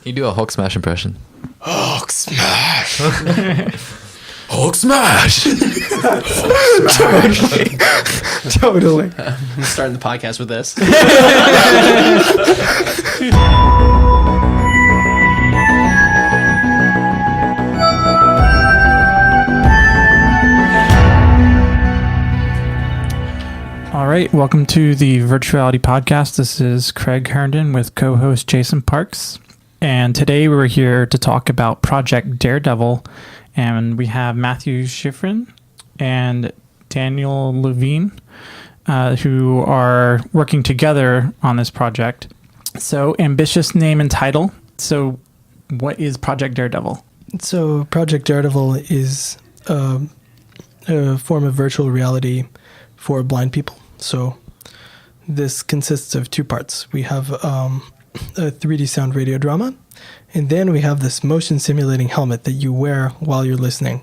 You do a Hulk smash impression. Hulk smash. Hulk smash. Totally. I'm starting the podcast with this. All right, welcome to the Virtuality Podcast. This is Craig Herndon with co-host Jason Parks. And today we're here to talk about Project Daredevil. And we have Matthew Shifrin and Daniel Levine, who are working together on this project. So, ambitious name and title. So, what is Project Daredevil? So, Project Daredevil is a form of virtual reality for blind people. So, this consists of two parts. We have a 3D sound radio drama, and then we have this motion simulating helmet that you wear while you're listening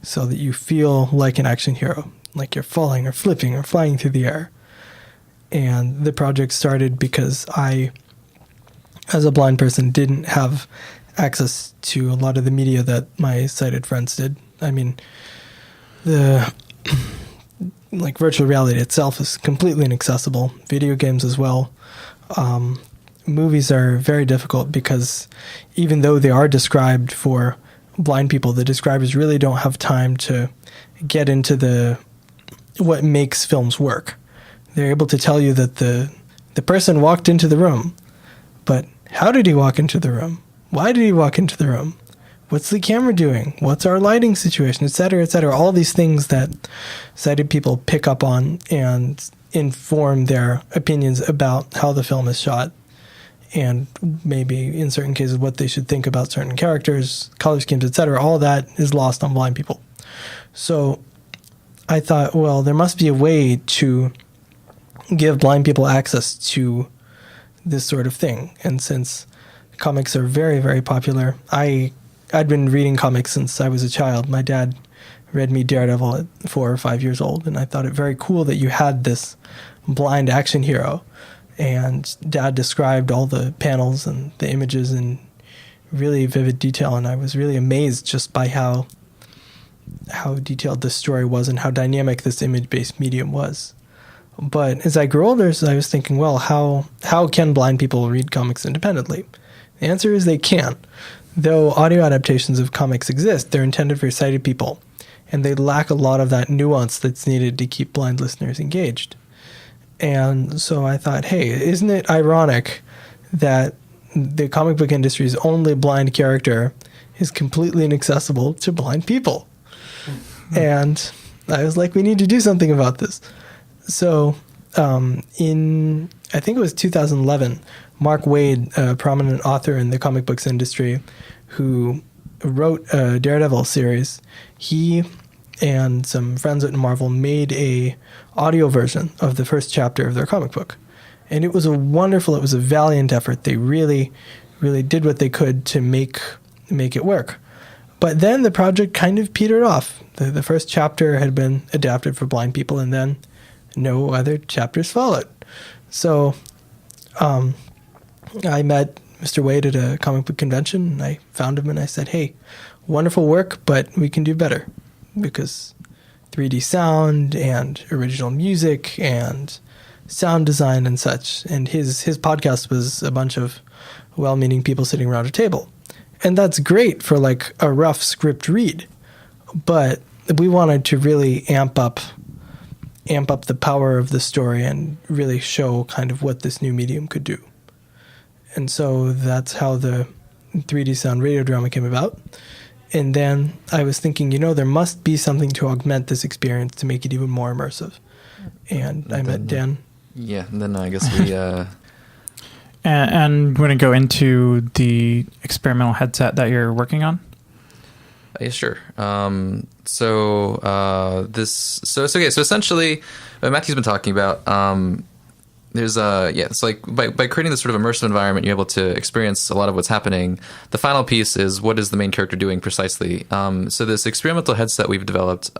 so that you feel like an action hero, like you're falling or flipping or flying through the air. And the project started because I, as a blind person, didn't have access to a lot of the media that my sighted friends did. I mean, the virtual reality itself is completely inaccessible. Video games as well. Movies are very difficult because even though they are described for blind people, the describers really don't have time to get into what makes films work. They're able to tell you that the person walked into the room, but how did he walk into the room? Why did he walk into the room? What's the camera doing? What's our lighting situation, et cetera, et cetera. All these things that sighted people pick up on and inform their opinions about how the film is shot. And maybe in certain cases what they should think about certain characters, color schemes, etc. All that is lost on blind people. So I thought, well, there must be a way to give blind people access to this sort of thing. And since comics are very, very popular, I'd been reading comics since I was a child. My dad read me Daredevil at 4 or 5 years old, and I thought it very cool that you had this blind action hero. And Dad described all the panels and the images in really vivid detail, and I was really amazed just by how detailed this story was and how dynamic this image-based medium was. But as I grew older, I was thinking, well, how can blind people read comics independently? The answer is they can. Though audio adaptations of comics exist, they're intended for sighted people, and they lack a lot of that nuance that's needed to keep blind listeners engaged. And so I thought, hey, isn't it ironic that the comic book industry's only blind character is completely inaccessible to blind people? Mm-hmm. And I was like, we need to do something about this. So in, I think it was 2011, Mark Waid, a prominent author in the comic books industry who wrote a Daredevil series, he and some friends at Marvel made a audio version of the first chapter of their comic book. And it was a valiant effort. They really, really did what they could to make it work. But then the project kind of petered off. The first chapter had been adapted for blind people, and then no other chapters followed. So I met Mr. Wade at a comic book convention, and I found him and I said, hey, wonderful work, but we can do better. Because 3D sound and original music and sound design and such. And his podcast was a bunch of well-meaning people sitting around a table. And that's great for like a rough script read. But we wanted to really amp up the power of the story and really show kind of what this new medium could do. And so that's how the 3D sound radio drama came about. And then I was thinking, there must be something to augment this experience to make it even more immersive. And I met Dan. Yeah, and then I guess we... And we're going to go into the experimental headset that you're working on? Yeah, sure. So essentially, what Matthew's been talking about... There's it's like by creating this sort of immersive environment, you're able to experience a lot of what's happening. The final piece is what is the main character doing precisely. So this experimental headset we've developed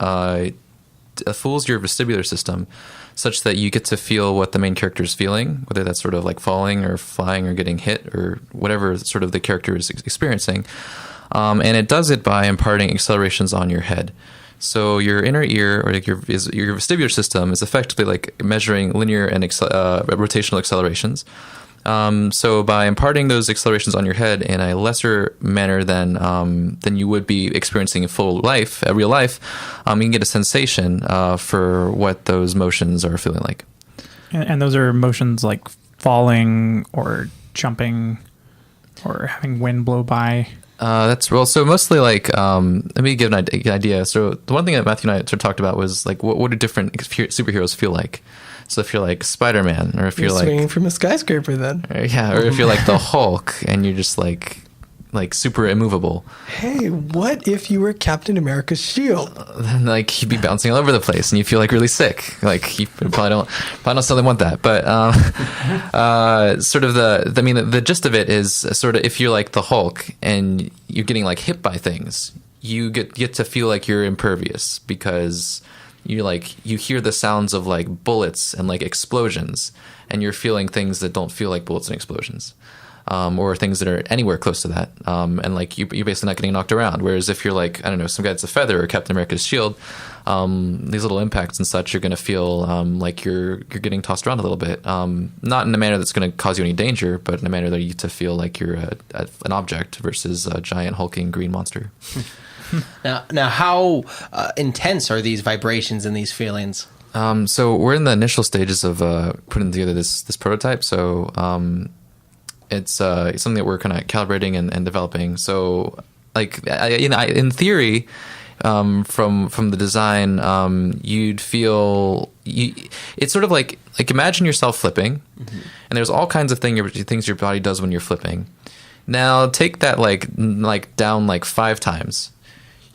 fools your vestibular system such that you get to feel what the main character is feeling, whether that's sort of like falling or flying or getting hit or whatever sort of the character is experiencing. And it does it by imparting accelerations on your head. So your inner ear, or like your vestibular system, is effectively like measuring linear and rotational accelerations. So by imparting those accelerations on your head in a lesser manner than you would be experiencing in real life, you can get a sensation for what those motions are feeling like. And those are motions like falling or jumping or having wind blow by. So mostly like, let me give an idea. So the one thing that Matthew and I sort of talked about was like, what do different superheroes feel like? So if you're like Spider-Man, or if you're like swinging from a skyscraper, then or if you're like the Hulk and you're just like super immovable. Hey, what if you were Captain America's shield? Then like you'd be bouncing all over the place and you feel like really sick. Like you probably don't necessarily want that. But sort of the gist of it is sort of if you're like the Hulk and you're getting like hit by things, you get to feel like you're impervious because you hear the sounds of like bullets and like explosions, and you're feeling things that don't feel like bullets and explosions. Or things that are anywhere close to that. And like you're basically not getting knocked around. Whereas if you're like, I don't know, some guy that's a feather or Captain America's shield, these little impacts and such, you're going to feel like you're getting tossed around a little bit. Not in a manner that's going to cause you any danger, but in a manner that you get to feel like you're an object versus a giant hulking green monster. Now, how intense are these vibrations and these feelings? So we're in the initial stages of putting together this prototype. So it's something that we're kind of calibrating and developing. So, like, in theory, from the design, you'd feel it's sort of like imagine yourself flipping, and there's all kinds of things your body does when you're flipping. Now take that like down like 5 times.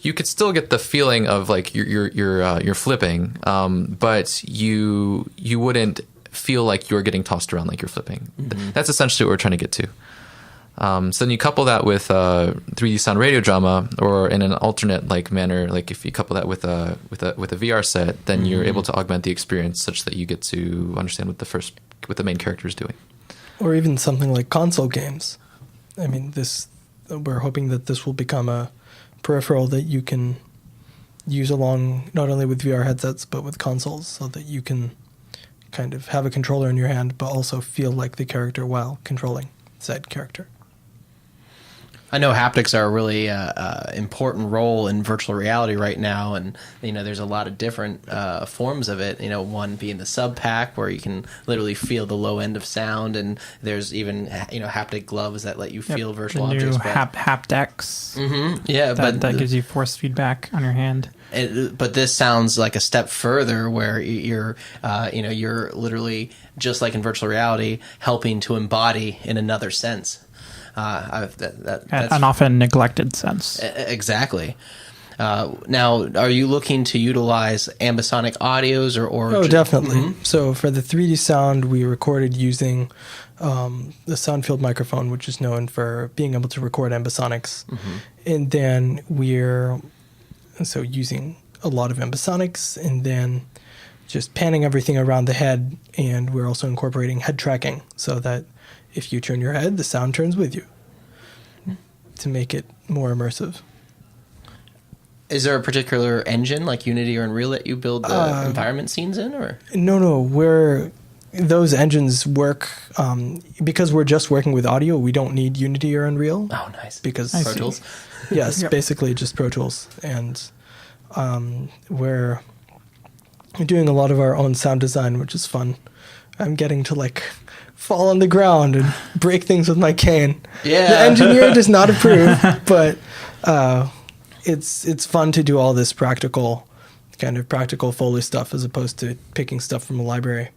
You could still get the feeling of like you're flipping, but you wouldn't feel like you're getting tossed around like you're flipping. That's essentially what we're trying to get to. So then you couple that with 3D sound radio drama, or in an alternate like manner, like if you couple that with a VR set, then you're able to augment the experience such that you get to understand what the main character is doing. Or even something like console games. I mean, we're hoping that this will become a peripheral that you can use along not only with VR headsets but with consoles, so that you can kind of have a controller in your hand but also feel like the character while controlling said character. I know haptics are a really important role in virtual reality right now, and there's a lot of different forms of it. One being the sub pack, where you can literally feel the low end of sound, and there's even haptic gloves that let you feel virtual the objects. New haptics. Yeah, but that gives you force feedback on your hand. But this sounds like a step further, where you're literally, just like in virtual reality, helping to embody in another sense. That's an often neglected sense. Exactly. Now, are you looking to utilize ambisonic audios or? Oh, definitely. So for the 3D sound, we recorded using the sound field microphone, which is known for being able to record ambisonics. And then we're using a lot of ambisonics, and then just panning everything around the head. And we're also incorporating head tracking, so that if you turn your head, the sound turns with you, to make it more immersive. Is there a particular engine like Unity or Unreal that you build the environment scenes in, or? No. Those engines work because we're just working with audio. We don't need Unity or Unreal. Oh, nice. Because Pro Tools. Yes, basically just Pro Tools, and we're doing a lot of our own sound design, which is fun. I'm getting to fall on the ground and break things with my cane. Yeah. The engineer does not approve, but it's fun to do all this practical Foley stuff as opposed to picking stuff from a library.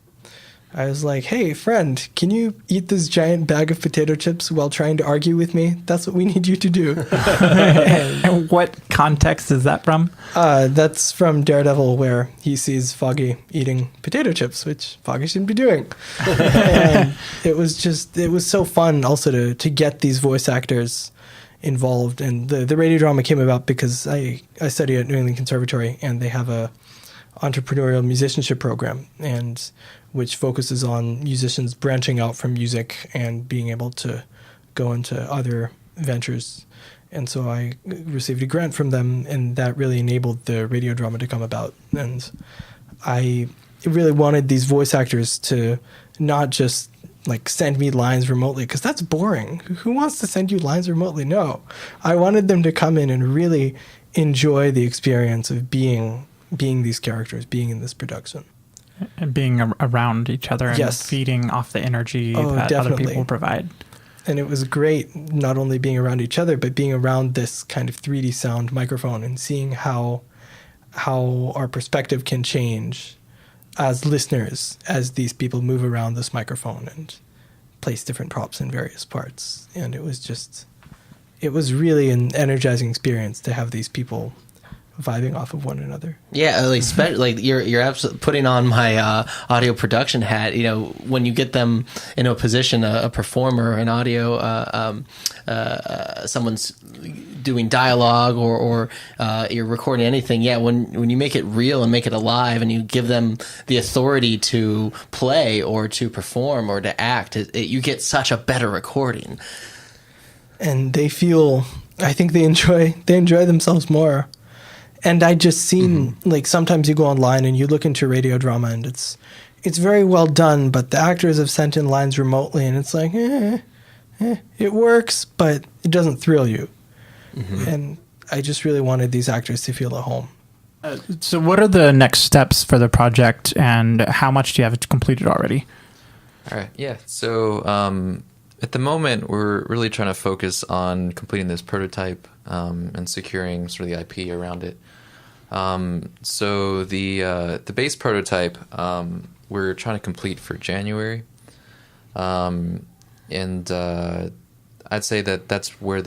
I was like, hey, friend, can you eat this giant bag of potato chips while trying to argue with me? That's what we need you to do. And what context is that from? That's from Daredevil, where he sees Foggy eating potato chips, which Foggy shouldn't be doing. And it was so fun also to get these voice actors involved. And the radio drama came about because I study at New England Conservatory, and they have a entrepreneurial musicianship program, and which focuses on musicians branching out from music and being able to go into other ventures. And so I received a grant from them, and that really enabled the radio drama to come about. And I really wanted these voice actors to not just like send me lines remotely, because that's boring. Who wants to send you lines remotely? No. I wanted them to come in and really enjoy the experience of being these characters, being in this production. And being around each other and Yes. feeding off the energy that definitely. other people provide. And it was great not only being around each other, but being around this kind of 3D sound microphone and seeing how our perspective can change as listeners as these people move around this microphone and place different props in various parts. And it was really an energizing experience to have these people vibing off of one another. Yeah, like you're absolutely putting on my audio production hat. You know, when you get them in a position, a performer, an audio, someone's doing dialogue or you're recording anything. Yeah, when you make it real and make it alive, and you give them the authority to play or to perform or to act, you get such a better recording. And they feel, I think they enjoy themselves more. And I just seen, like, sometimes you go online and you look into radio drama and it's very well done, but the actors have sent in lines remotely and it's like, it works, but it doesn't thrill you. And I just really wanted these actors to feel at home. So what are the next steps for the project, and how much do you have completed already? All right. Yeah. So at the moment, we're really trying to focus on completing this prototype and securing sort of the IP around it. So the base prototype we're trying to complete for January, and I'd say that's where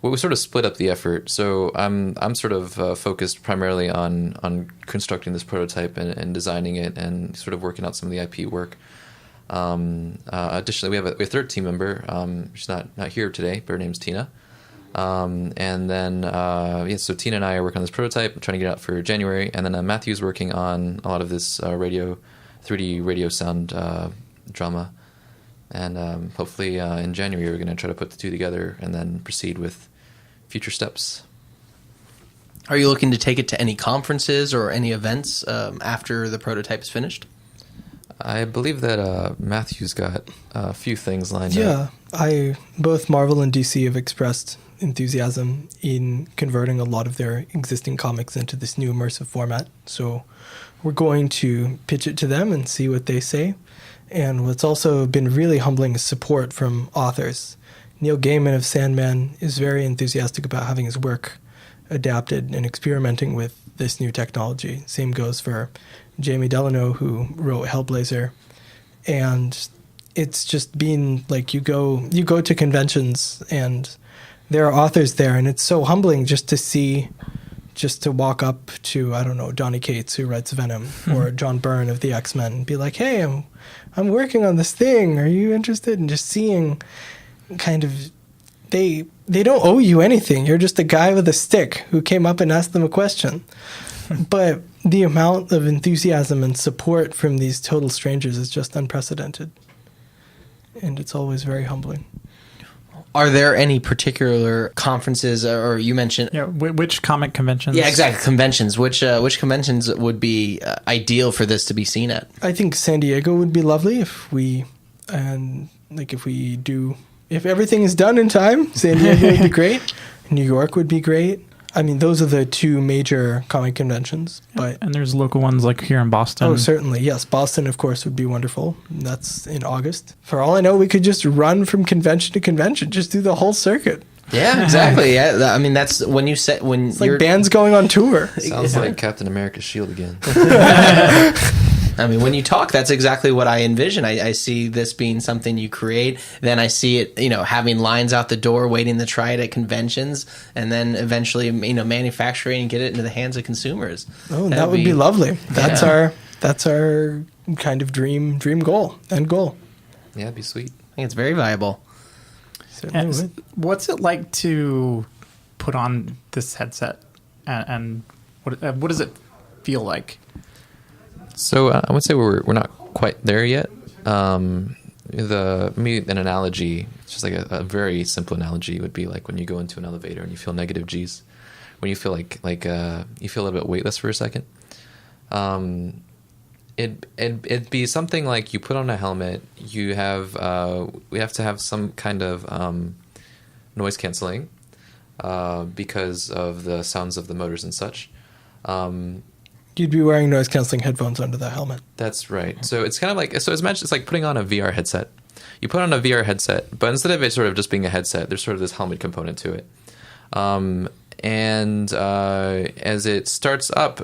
we sort of split up the effort. So I'm sort of focused primarily on constructing this prototype and designing it and sort of working out some of the IP work. Additionally, we have a third team member. She's not here today, but her name's Tina. And then, so Tina and I are working on this prototype, trying to get it out for January. And then Matthew's working on a lot of this 3D radio sound drama. And hopefully in January, we're going to try to put the two together and then proceed with future steps. Are you looking to take it to any conferences or any events after the prototype is finished? I believe that Matthew's got a few things lined up. Yeah, both Marvel and DC have expressed enthusiasm in converting a lot of their existing comics into this new immersive format. So we're going to pitch it to them and see what they say. And what's also been really humbling is support from authors. Neil Gaiman of Sandman is very enthusiastic about having his work adapted and experimenting with this new technology. Same goes for Jamie Delano, who wrote Hellblazer. And it's just been like you go to conventions and there are authors there, and it's so humbling just to walk up to, I don't know, Donny Cates, who writes Venom, or John Byrne of the X-Men, and be like, hey, I'm working on this thing. Are you interested? And just seeing kind of, they don't owe you anything. You're just a guy with a stick who came up and asked them a question. But the amount of enthusiasm and support from these total strangers is just unprecedented. And it's always very humbling. Are there any particular conferences, or you mentioned... Yeah, which comic conventions? Yeah, exactly, conventions. Which conventions would be ideal for this to be seen at? I think San Diego would be lovely if everything is done in time. San Diego would be great. New York would be great. I mean, those are the two major comic conventions. But and there's local ones like here in Boston. Oh, certainly. Yes. Boston, of course, would be wonderful. That's in August. For all I know, we could just run from convention to convention, just do the whole circuit. Yeah, exactly. Yeah, I mean, that's when you said when it's like bands going on tour. Sounds like Captain America's shield again. I mean, when you talk, that's exactly what I envision. I see this being something you create. Then I see it, having lines out the door, waiting to try it at conventions, and then eventually, manufacturing and get it into the hands of consumers. Oh, that would be lovely. That's our kind of dream goal, end goal. Yeah, it'd be sweet. I think it's very viable. And what's it like to put on this headset, and what does it feel like? So I would say we're not quite there yet. An analogy, it's just like a very simple analogy would be like when you go into an elevator and you feel negative G's, when you feel like you feel a little bit weightless for a second. It'd be something like you put on a helmet. We have to have some kind of noise canceling because of the sounds of the motors and such. You'd be wearing noise canceling headphones under the helmet. That's right. So it's kind of like, it's like putting on a VR headset. You put on a VR headset, but instead of it sort of just being a headset, there's sort of this helmet component to it. And as it starts up,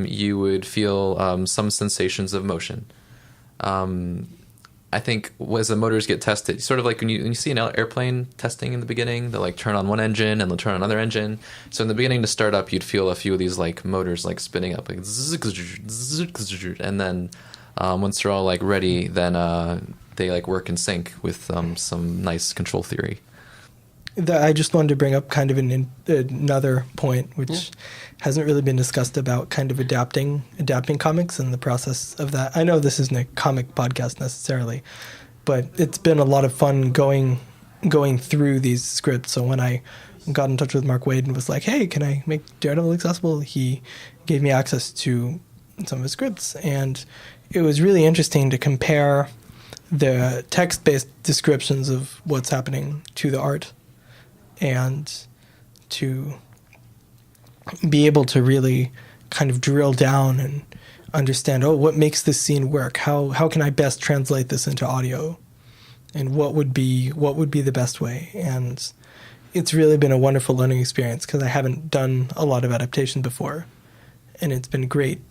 you would feel some sensations of motion. I think as the motors get tested, sort of like when you see an airplane testing in the beginning, they'll like turn on one engine and they'll turn on another engine. So in the beginning to start up, you'd feel a few of these like motors like spinning up, like and then once they're all like ready, then they like work in sync with some nice control theory. I just wanted to bring up kind of another point, which hasn't really been discussed about kind of adapting comics and the process of that. I know this isn't a comic podcast necessarily, but it's been a lot of fun going through these scripts. So when I got in touch with Mark Waid and was like, hey, can I make Daredevil accessible? He gave me access to some of his scripts. And it was really interesting to compare the text-based descriptions of what's happening to the art, and to be able to really kind of drill down and understand, what makes this scene work? How can I best translate this into audio? And what would be the best way? And it's really been a wonderful learning experience because I haven't done a lot of adaptation before. And it's been great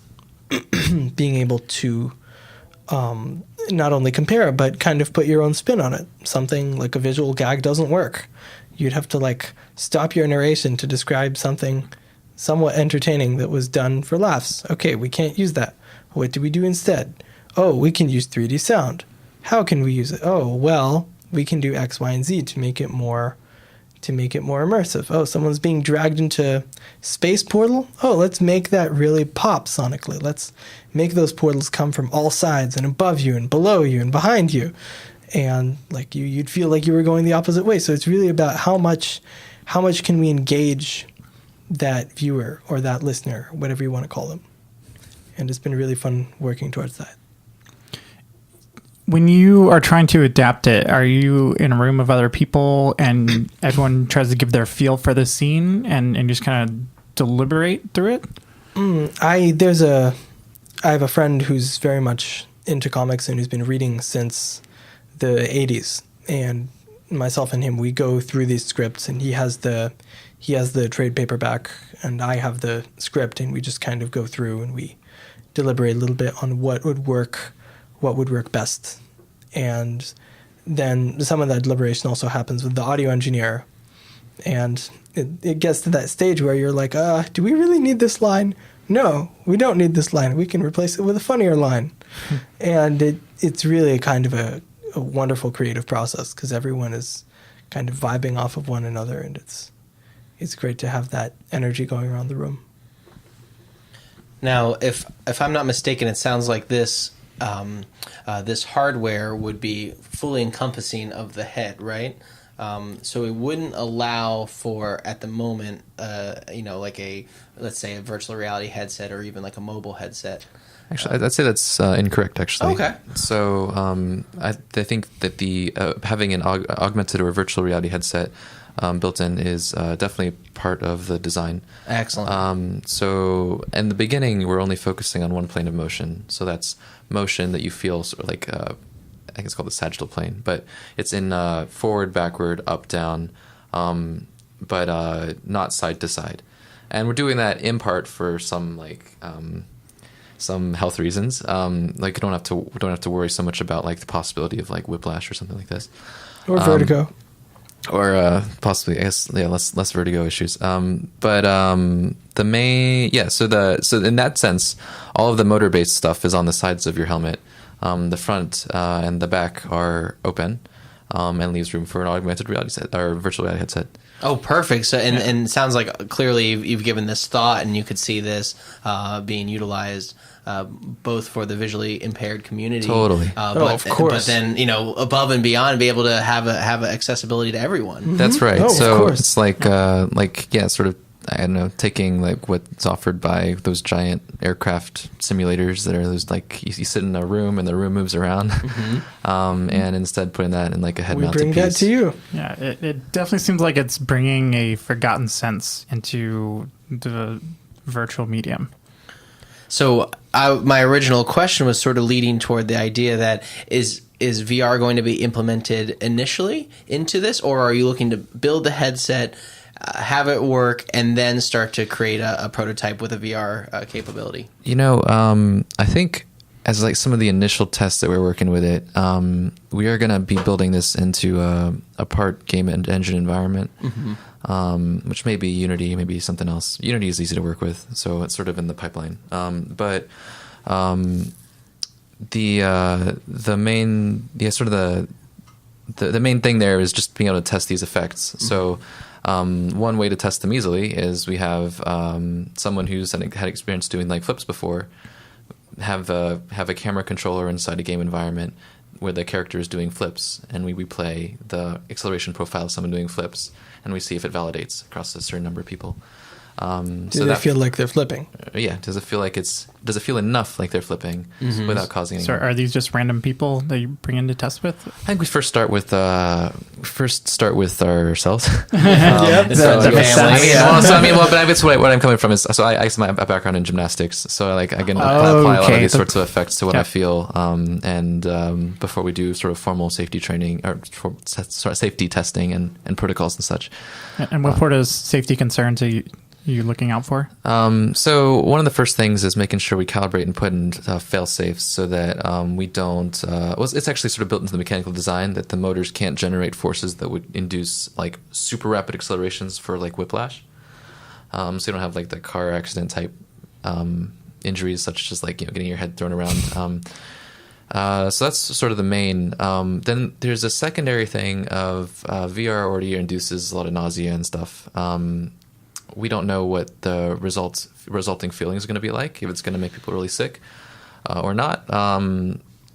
being able to not only compare, but kind of put your own spin on it. Something like a visual gag doesn't work. You'd have to like stop your narration to describe something somewhat entertaining that was done for laughs. Okay, we can't use that. What do we do instead? Oh, we can use 3D sound. How can we use it? Oh, well, we can do X, Y, and Z to make it more immersive. Oh, someone's being dragged into space portal. Oh, let's make that really pop sonically. Let's make those portals come from all sides and above you and below you and behind you. And like you'd feel like you were going the opposite way. So it's really about how much can we engage that viewer or that listener, whatever you want to call them. And it's been really fun working towards that. When you are trying to adapt it, are you in a room of other people and everyone tries to give their feel for the scene and just kind of deliberate through it? I have a friend who's very much into comics and who's been reading since the 80s, and myself and him, we go through these scripts, and he has the trade paperback and I have the script, and we just kind of go through and we deliberate a little bit on what would work best. And then some of that deliberation also happens with the audio engineer, and it gets to that stage where you're like, do we really need this line? No, we don't need this line. We can replace it with a funnier line. And it's really kind of a wonderful creative process because everyone is kind of vibing off of one another, and it's great to have that energy going around the room. Now, if I'm not mistaken, it sounds like this this hardware would be fully encompassing of the head, right? So it wouldn't allow for, at the moment, like let's say a virtual reality headset or even like a mobile headset. Actually, I'd say that's incorrect, actually. Okay. So I think that the having an augmented or virtual reality headset built in is definitely part of the design. Excellent. So in the beginning, we're only focusing on one plane of motion. So that's motion that you feel sort of like, I think it's called the sagittal plane, but it's in forward, backward, up, down, but not side to side. And we're doing that in part for some some health reasons. Like we don't have to worry so much about like the possibility of like whiplash or something like this, or vertigo, or possibly, I guess, less vertigo issues. But the main, so in that sense, all of the motor based stuff is on the sides of your helmet. The front and the back are open. and leaves room for an augmented reality set or virtual reality headset. Oh, perfect. So, and it sounds like clearly you've given this thought, and you could see this being utilized both for the visually impaired community. Totally. Of course. But then, above and beyond, be able to have accessibility to everyone. That's right. Oh, of So course. it's sort of, I don't know, taking like what's offered by those giant aircraft simulators that are those like you sit in a room and the room moves around, and instead putting that in like a head We mounted bring piece. that to you. Yeah, it definitely seems like it's bringing a forgotten sense into the virtual medium. So my original question was sort of leading toward the idea that is VR going to be implemented initially into this, or are you looking to build the headset, have it work, and then start to create a prototype with a VR capability? I think as like some of the initial tests that we're working with it, we are going to be building this into a part game and engine environment, which may be Unity, maybe something else. Unity is easy to work with, so it's sort of in the pipeline. But the main thing there is just being able to test these effects. So one way to test them easily is we have someone who's had experience doing like flips before have a camera controller inside a game environment where the character is doing flips, and we replay the acceleration profile of someone doing flips, and we see if it validates across a certain number of people. Do they feel like they're flipping? Yeah. Does it feel enough like they're flipping without causing any? So are these just random people that you bring in to test with? I think we first start with ourselves. Yep. That makes sense. But that's what I'm coming from is, so I have a background in gymnastics, so like I can apply a lot of these sorts of effects to what I feel, and before we do sort of formal safety training or safety testing and protocols and such. And what sort of safety concerns are you looking out for? So one of the first things is making sure we calibrate and put in fail safes so that we don't. It's actually sort of built into the mechanical design that the motors can't generate forces that would induce like super rapid accelerations for like whiplash. So you don't have like the car accident type injuries, such as like getting your head thrown around. So that's sort of the main. Then there's a secondary thing of VR already induces a lot of nausea and stuff. We don't know what the resulting feeling is going to be like, if it's going to make people really sick or not.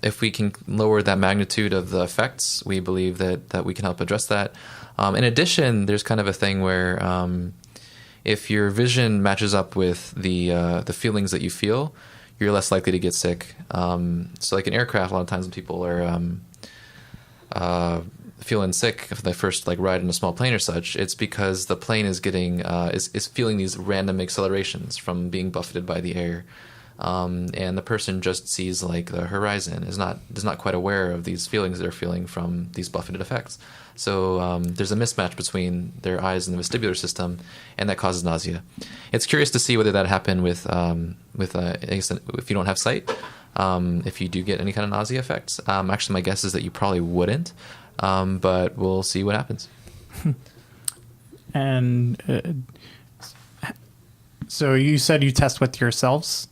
If we can lower that magnitude of the effects, we believe that we can help address that. In addition, there's kind of a thing where if your vision matches up with the feelings that you feel, you're less likely to get sick. So like in aircraft, a lot of times when people are feeling sick if they first like ride in a small plane or such, it's because the plane is getting is feeling these random accelerations from being buffeted by the air, and the person just sees like the horizon, is not quite aware of these feelings they're feeling from these buffeted effects. So there's a mismatch between their eyes and the vestibular system, and that causes nausea. It's curious to see whether that happened with if you don't have sight, if you do get any kind of nausea effects. Actually, my guess is that you probably wouldn't. But we'll see what happens. And so you said you test with yourselves.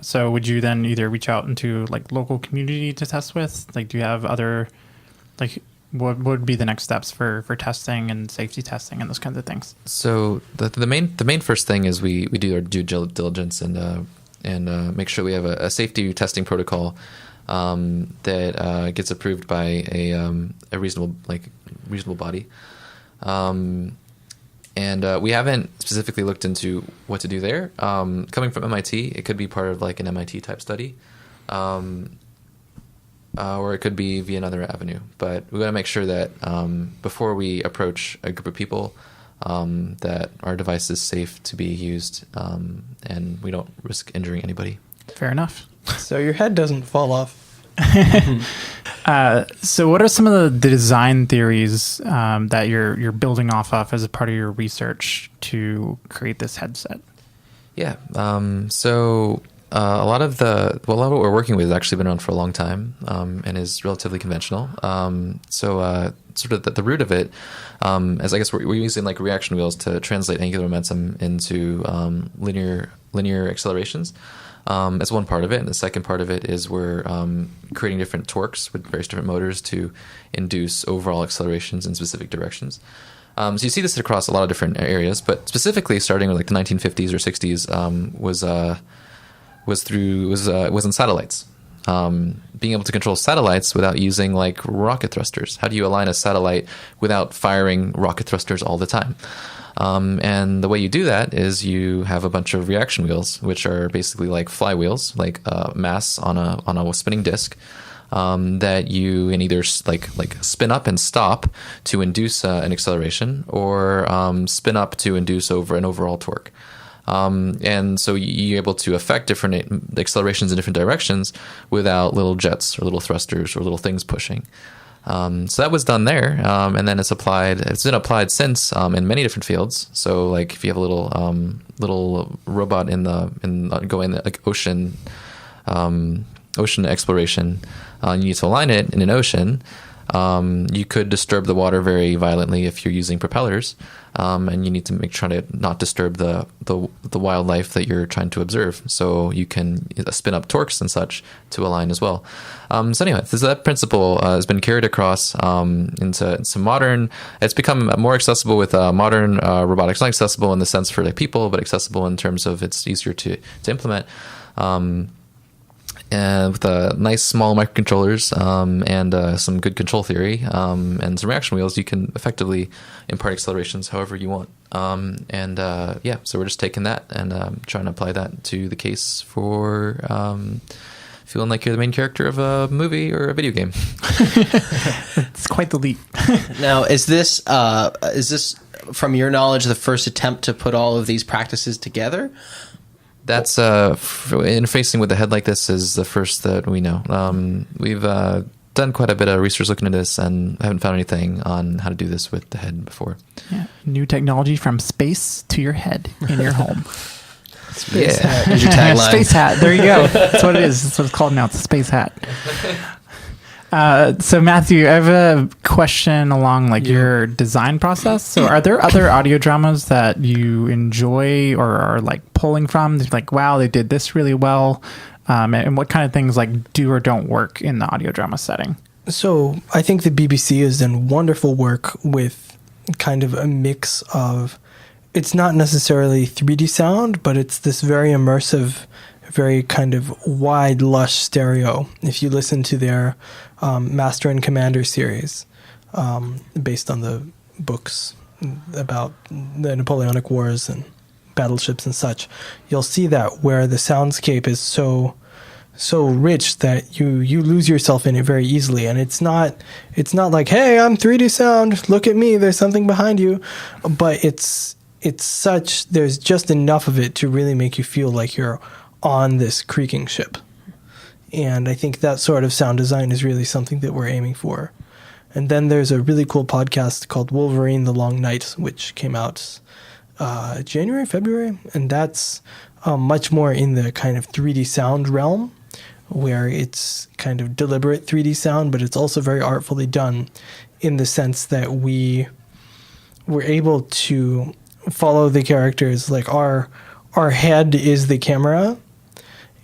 So would you then either reach out into like local community to test with? Like, do you have other, like, what would be the next steps for testing and safety testing and those kinds of things? So the main first thing is we do our due diligence and make sure we have a safety testing protocol that gets approved by a reasonable body, and we haven't specifically looked into what to do there. Coming from MIT, it could be part of like an MIT type study, or it could be via another avenue. But we want to make sure that before we approach a group of people, that our device is safe to be used, and we don't risk injuring anybody. Fair enough. So your head doesn't fall off. So what are some of the design theories that you're building off of as a part of your research to create this headset? Yeah. So a lot of what we're working with has actually been around for a long time, and is relatively conventional. So sort of the root of it, as I guess we're using like reaction wheels to translate angular momentum into linear accelerations. as one part of it. And the second part of it is we're creating different torques with various different motors to induce overall accelerations in specific directions. So you see this across a lot of different areas, but specifically starting with like the 1950s or 60s was in satellites. Being able to control satellites without using like rocket thrusters. How do you align a satellite without firing rocket thrusters all the time? And the way you do that is you have a bunch of reaction wheels, which are basically like flywheels, like mass on a spinning disc, that you can either like spin up and stop to induce an acceleration, or spin up to induce over an overall torque. And so you're able to affect different accelerations in different directions without little jets or little thrusters or little things pushing. So that was done there, and then it's been applied since in many different fields. So like if you have a little robot in like ocean exploration, you need to align it in an ocean. You could disturb the water very violently if you're using propellers, and you need to try to not disturb the wildlife that you're trying to observe. So you can spin up torques and such to align as well. So anyway, that principle has been carried across into modern. It's become more accessible with modern robotics. Not accessible in the sense for like people, but accessible in terms of it's easier to implement. And with nice small microcontrollers and some good control theory and some reaction wheels, you can effectively impart accelerations however you want. So we're just taking that and trying to apply that to the case for feeling like you're the main character of a movie or a video game. It's quite the leap. Now, is this from your knowledge the first attempt to put all of these practices together? That's interfacing with a head like this is the first that we know. We've done quite a bit of research looking at this and haven't found anything on how to do this with the head before. Yeah, new technology from space to your head in your home. Space hat. Here's your tagline. Space hat. There you go. That's what it is. That's what it's called now. It's a space hat. So Matthew, I have a question along your design process. So are there other audio dramas that you enjoy or are like pulling from? Like, wow, they did this really well. And what kind of things like do or don't work in the audio drama setting? So I think the BBC has done wonderful work with kind of a mix of, it's not necessarily 3D sound, but it's this very immersive, very kind of wide, lush stereo. If you listen to their Master and Commander series, based on the books about the Napoleonic Wars and battleships and such, you'll see that where the soundscape is so rich that you lose yourself in it very easily. And it's not like, hey, I'm 3D sound, look at me, there's something behind you. But it's such, there's just enough of it to really make you feel like you're on this creaking ship. And I think that sort of sound design is really something that we're aiming for. And then there's a really cool podcast called Wolverine: The Long Night, which came out January, February. And that's much more in the kind of 3D sound realm, where it's kind of deliberate 3D sound, but it's also very artfully done in the sense that we were able to follow the characters. Like our head is the camera,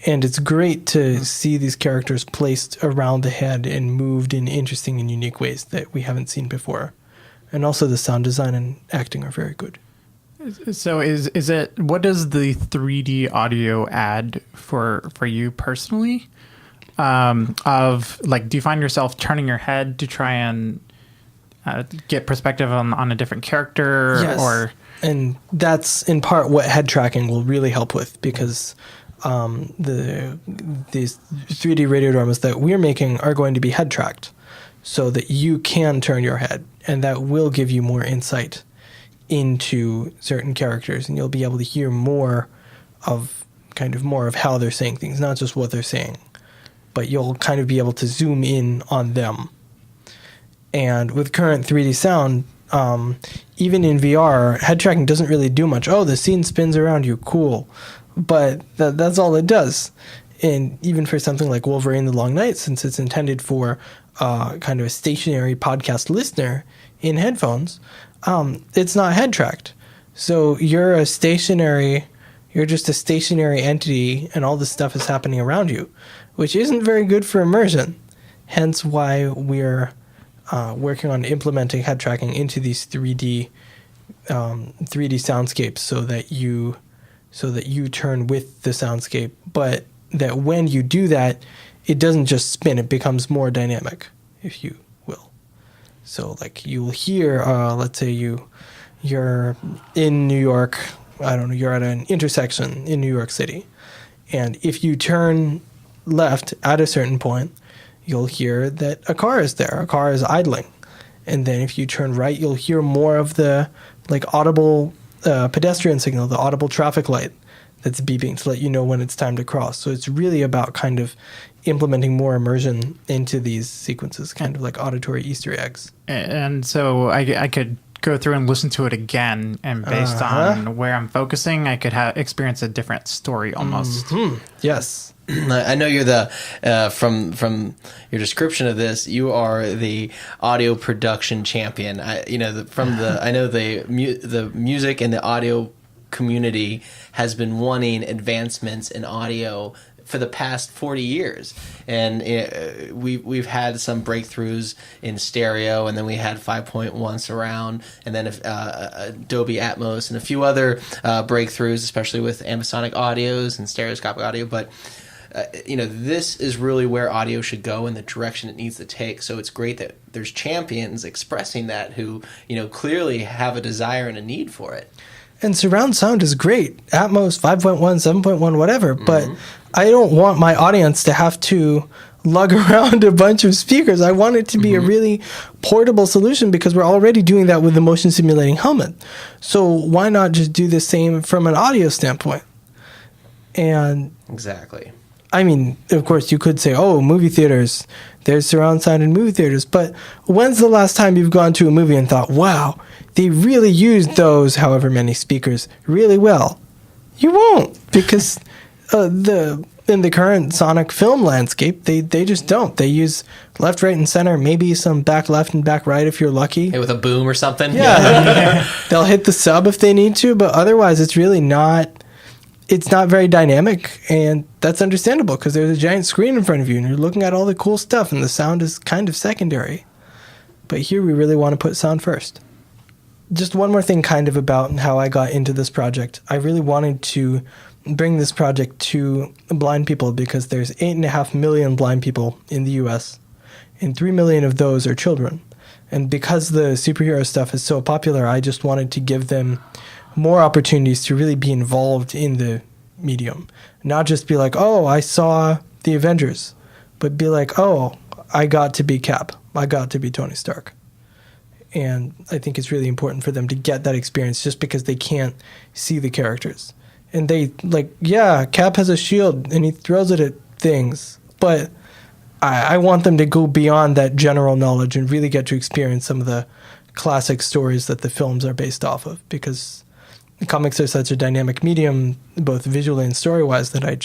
and it's great to see these characters placed around the head and moved in interesting and unique ways that we haven't seen before. And also the sound design and acting are very good. So is it, what does the 3D audio add for you personally? Of like, do you find yourself turning your head to try and get perspective on a different character? Yes. Or and that's in part what head tracking will really help with, because these 3D radio dramas that we're making are going to be head tracked so that you can turn your head, and that will give you more insight into certain characters, and you'll be able to hear more of how they're saying things, not just what they're saying, but you'll kind of be able to zoom in on them. And with current 3D sound, even in VR, head tracking doesn't really do much. Oh, the scene spins around you, cool. But that's all it does. And even for something like Wolverine: The Long Night, since it's intended for kind of a stationary podcast listener in headphones, it's not head tracked. So you're a stationary You're just a stationary entity, and all this stuff is happening around you, which isn't very good for immersion. Hence why we're working on implementing head tracking into these 3D soundscapes, so that you turn with the soundscape, but that when you do that, it doesn't just spin; it becomes more dynamic, if you will. So, like, you'll hear, let's say you're in New York. I don't know, you're at an intersection in New York City. And if you turn left at a certain point, you'll hear that a car is there. A car is idling. And then if you turn right, you'll hear more of the like audible pedestrian signal, the audible traffic light that's beeping to let you know when it's time to cross. So it's really about kind of implementing more immersion into these sequences, kind of like auditory Easter eggs. And so I could go through and listen to it again, and based on where I'm focusing, I could experience a different story almost. Mm-hmm. Yes. I know you're the from your description of this, you are the audio production champion. I know the music and the audio community has been wanting advancements in audio for the past 40 years, and we've had some breakthroughs in stereo, and then we had 5.1 surround, and then Dolby Atmos, and a few other breakthroughs, especially with ambisonic audios and stereoscopic audio. But this is really where audio should go and the direction it needs to take. So it's great that there's champions expressing that who clearly have a desire and a need for it. And surround sound is great. Atmos, 5.1, 7.1, whatever. But I don't want my audience to have to lug around a bunch of speakers. I want it to be a really portable solution, because we're already doing that with the motion simulating helmet. So why not just do the same from an audio standpoint? And exactly. I mean, of course, you could say, oh, movie theaters, there's surround sound in movie theaters. But when's the last time you've gone to a movie and thought, wow, they really used those however many speakers really well? You won't, because in the current sonic film landscape, they just don't. They use left, right, and center, maybe some back left and back right if you're lucky. Hey, with a boom or something? Yeah. They'll hit the sub if they need to, but otherwise it's really not... It's not very dynamic, and that's understandable because there's a giant screen in front of you and you're looking at all the cool stuff, and the sound is kind of secondary. But here we really want to put sound first. Just one more thing kind of about how I got into this project. I really wanted to bring this project to blind people because there's 8.5 million blind people in the US, and 3 million of those are children. And because the superhero stuff is so popular, I just wanted to give them more opportunities to really be involved in the medium. Not just be like, oh, I saw the Avengers, but be like, oh, I got to be Cap. I got to be Tony Stark. And I think it's really important for them to get that experience just because they can't see the characters. And they, like, yeah, Cap has a shield and he throws it at things, but I want them to go beyond that general knowledge and really get to experience some of the classic stories that the films are based off of, because comics are such a dynamic medium, both visually and story-wise, that I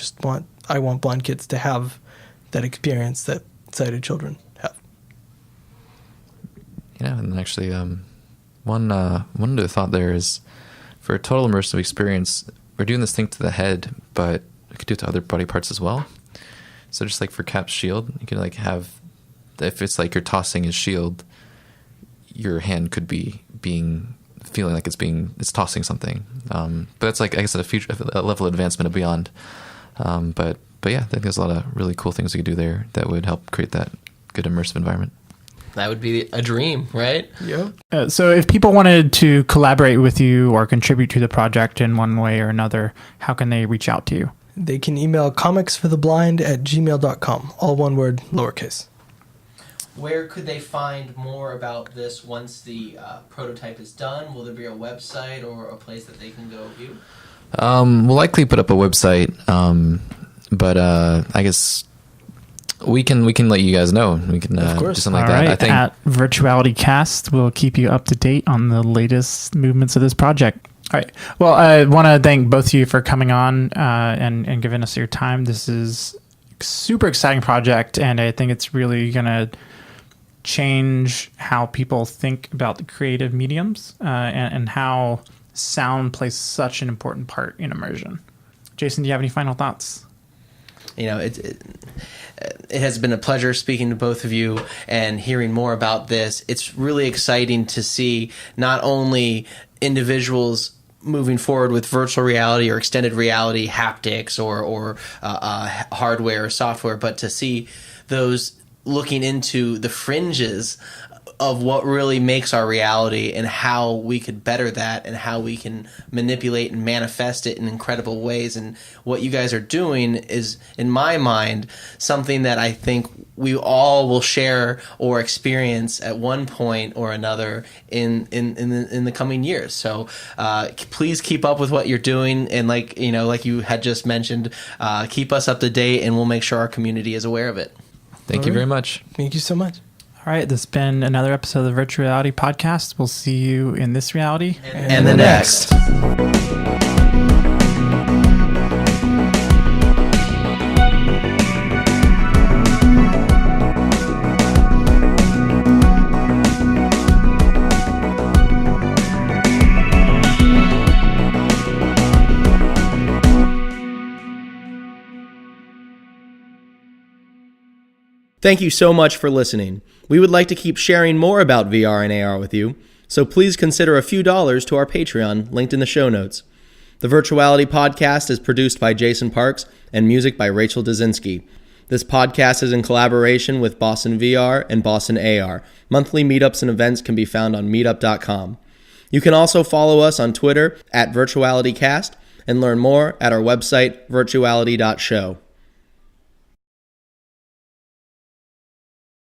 want blind kids to have that experience that sighted children have. Yeah, and actually, one other thought there is, for a total immersive experience, we're doing this thing to the head, but we could do it to other body parts as well. So just like for Cap's shield, you can like have, if it's like you're tossing his shield, your hand could be feeling like it's tossing something. But that's like, I guess, a level of advancement beyond. But yeah, I think there's a lot of really cool things we could do there that would help create that good immersive environment. That would be a dream, right? Yeah. So if people wanted to collaborate with you or contribute to the project in one way or another, how can they reach out to you? They can email comicsfortheblind@gmail.com, all one word, lowercase. Where could they find more about this once the prototype is done? Will there be a website or a place that they can go view? We'll likely put up a website, but I guess we can let you guys know. We can of course. do something like All that. right. I think At Virtuality Cast, we'll keep you up to date on the latest movements of this project. All right. Well, I want to thank both of you for coming on and giving us your time. This is a super exciting project, and I think it's really going to change how people think about the creative mediums and how sound plays such an important part in immersion. Jason, do you have any final thoughts? You know, it has been a pleasure speaking to both of you and hearing more about this. It's really exciting to see not only individuals moving forward with virtual reality or extended reality haptics or hardware or software, but to see those looking into the fringes of what really makes our reality and how we could better that and how we can manipulate and manifest it in incredible ways. And what you guys are doing is, in my mind, something that I think we all will share or experience at one point or another in the coming years. So please keep up with what you're doing, and like you had just mentioned, keep us up to date, and we'll make sure our community is aware of it. Thank you very much. Thank you so much. All right, this has been another episode of the Virtual Reality Podcast. We'll see you in this reality and the next. Thank you so much for listening. We would like to keep sharing more about VR and AR with you, so please consider a few dollars to our Patreon, linked in the show notes. The Virtuality Podcast is produced by Jason Parks and music by Rachel Dazinski. This podcast is in collaboration with Boston VR and Boston AR. Monthly meetups and events can be found on meetup.com. You can also follow us on Twitter @VirtualityCast and learn more at our website, virtuality.show.